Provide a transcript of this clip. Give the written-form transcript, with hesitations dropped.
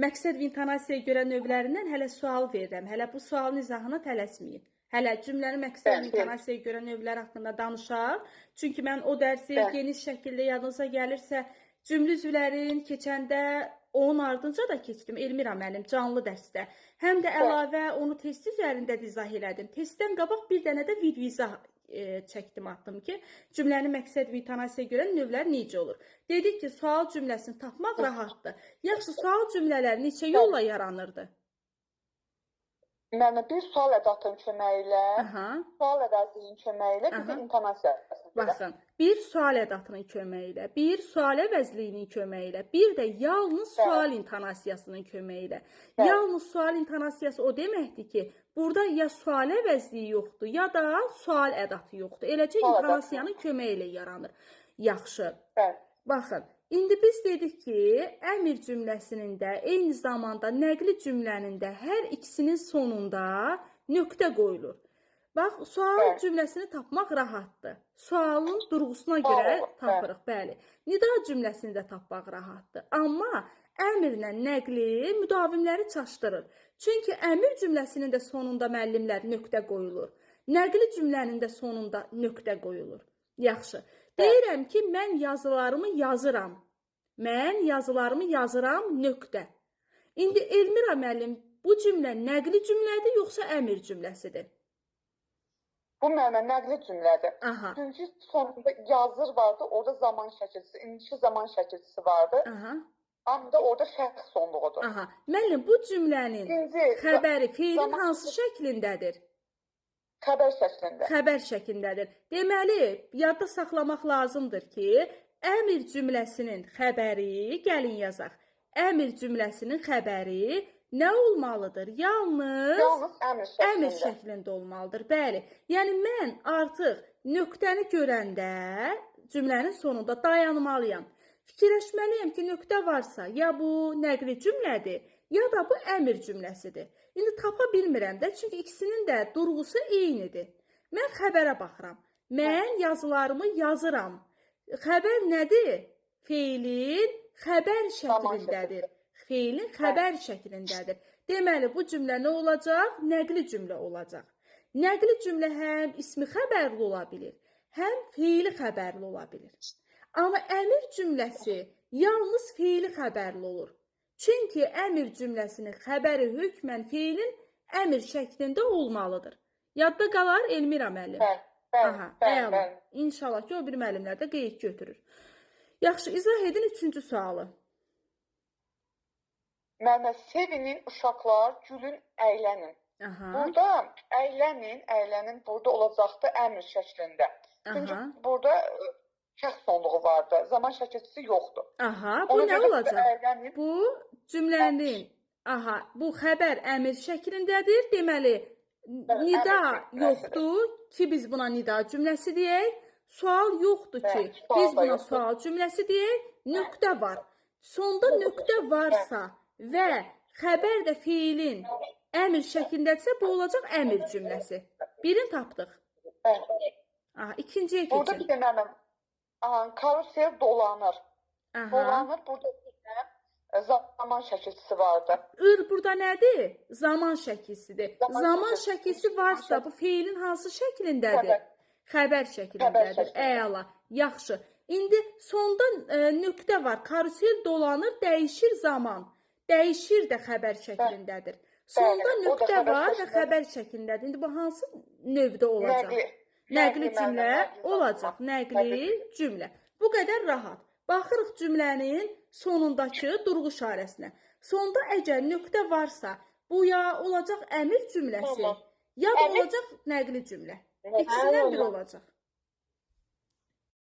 Məqsəd və intonasiyaya görə növlərindən hələ sual verirəm. Hələ bu sualın izahına tələsməyin. Hələ cümlənin məqsəd və intonasiyaya görə növləri haqqında danışaq. Çünki mən o dərsi geniş şəkildə yadınıza gəlirsə, cümlə üzvlərin keçəndə onun ardınca da keçdim. Elmira müəllim canlı dərsdə. Həm də əlavə onu test üzərində də izah elədim. Testdən qabaq bir dənə də video izah çəkdim, atdım ki, cümlənin məqsəd və intonasiyaya görə növlər necə olur. Dedik ki, sual cümləsini tapmaq rahatdır. Yaxşı, sual cümlələri neçə yolla yaranırdı? Yəni, bir sual ədatının köməyi ilə, sual əvəzliyinin köməyi ilə, bir də intonasiyasının. Baxın, bir sual ədatının köməyi ilə, bir sual əvəzliyinin köməyi ilə, bir də yalnız sual intonasiyasının köməyi ilə. Yalnız sual intonasiyası o deməkdir ki, burada ya sual əvəzliyi yoxdur, ya da sual ədatı yoxdur. Eləcə intonasiyanın köməyi ilə yaranır. Yaxşı, baxın. İndi biz dedik ki, əmr cümləsinin də, eyni zamanda nəqli cümlənin də hər ikisinin sonunda nöqtə qoyulur. Bax, sual cümləsini tapmaq rahatdır. Sualın durğusuna görə tapırıq, bəli. Nida cümləsini də tapmaq rahatdır. Amma əmrlə nəqli müdavimləri çaşdırır. Çünki əmr cümləsinin də sonunda müəllimlər nöqtə qoyulur. Nəqli cümlənin də sonunda nöqtə qoyulur. Yaxşı. Deyirəm ki, mən yazılarımı yazıram. Mən yazılarımı yazıram, nöqtə. İndi Elmira müəllim, bu cümlə nəqli cümlədir, yoxsa əmr cümləsidir? Bu mənə nəqli cümlədir. Çünki sonunda yazır vardı, orada zaman şəkilçisi, indiki zaman şəkilçisi vardı. Amma da orada şəxs sonluğudur. Müəllim, bu cümlənin xəbəri feilin hansı şəklindədir? Xəbər şəklində. Xəbər şəklindədir. Deməli, yadda saxlamaq lazımdır ki, əmr cümləsinin xəbəri, gəlin yazaq, əmr cümləsinin xəbəri nə olmalıdır? Yalnız əmr şəklində olmalıdır. Bəli, yəni mən artıq nöqtəni görəndə cümlənin sonunda dayanmalıyam. Fikirləşməliyəm ki, nöqtə varsa, ya bu nəqli cümlədir, ya da bu əmr cümləsidir. İndi tapa bilmirəm də, çünki ikisinin də durğusu eynidir. Mən xəbərə baxıram. Mən yazılarımı yazıram. Xəbər nədir? Feilin xəbər şəklindədir. Feilin xəbər şəklindədir. Deməli, bu cümlə nə olacaq? Nəqli cümlə olacaq. Nəqli cümlə həm ismi xəbərli ola bilir, həm feili xəbərli ola bilir. Amma əmr cümləsi yalnız feili xəbərli olur. Çünki əmr cümləsinin xəbəri hökmən feilin əmr şəklində olmalıdır. Yadda qalar Elmira müəllim. Bəli. İnşallah ki, o bir müəllimlər də qeyd götürür. Yaxşı, izah edin 3-cü sualı. Mənə sevinin uşaqlar, gülün, əylənin. Burada əylənin burada olacaqdı əmr şəklində. Çünki burada şəxs sonluğu vardı, zaman şəkilçisi yoxdur. Bu nə olacaq? Bu cümlənin, bu xəbər əmr şəklindədir. Deməli, nida yoxdur ki, biz buna nida cümləsi deyək. Sual yoxdur ki, biz buna sual cümləsi deyək. Nöqtə var. Sonda nöqtə varsa və xəbər də feilin əmr şəklindədirsə, bu olacaq əmr cümləsi. Birini tapdıq. İkinciyə keçin. Burada bir dənə karusel dolanır. Dolanır, burada bir zaman şəkilçisi vardı. Burada nədir? Zaman şəkilsidir. Zaman şəkilsi varsa, bu feilin hansı şəklindədir? Xəbər şəklindədir. Əla, yaxşı. İndi sonda nöqtə var. Karusel dolanır, dəyişir zaman. Dəyişir də xəbər şəklindədir. Sonda nöqtə var və xəbər şəklindədir. İndi bu hansı növdə olacaq? Nəqli cümlə olacaq. Nəqli cümlə. Bu qədər rahat. Baxırıq cümlənin sonundakı durğu işarəsinə. Sonda əgər nöqtə varsa, bu ya olacaq əmr cümləsi, ya da olacaq nəqli cümlə. İkisindən biri olacaq.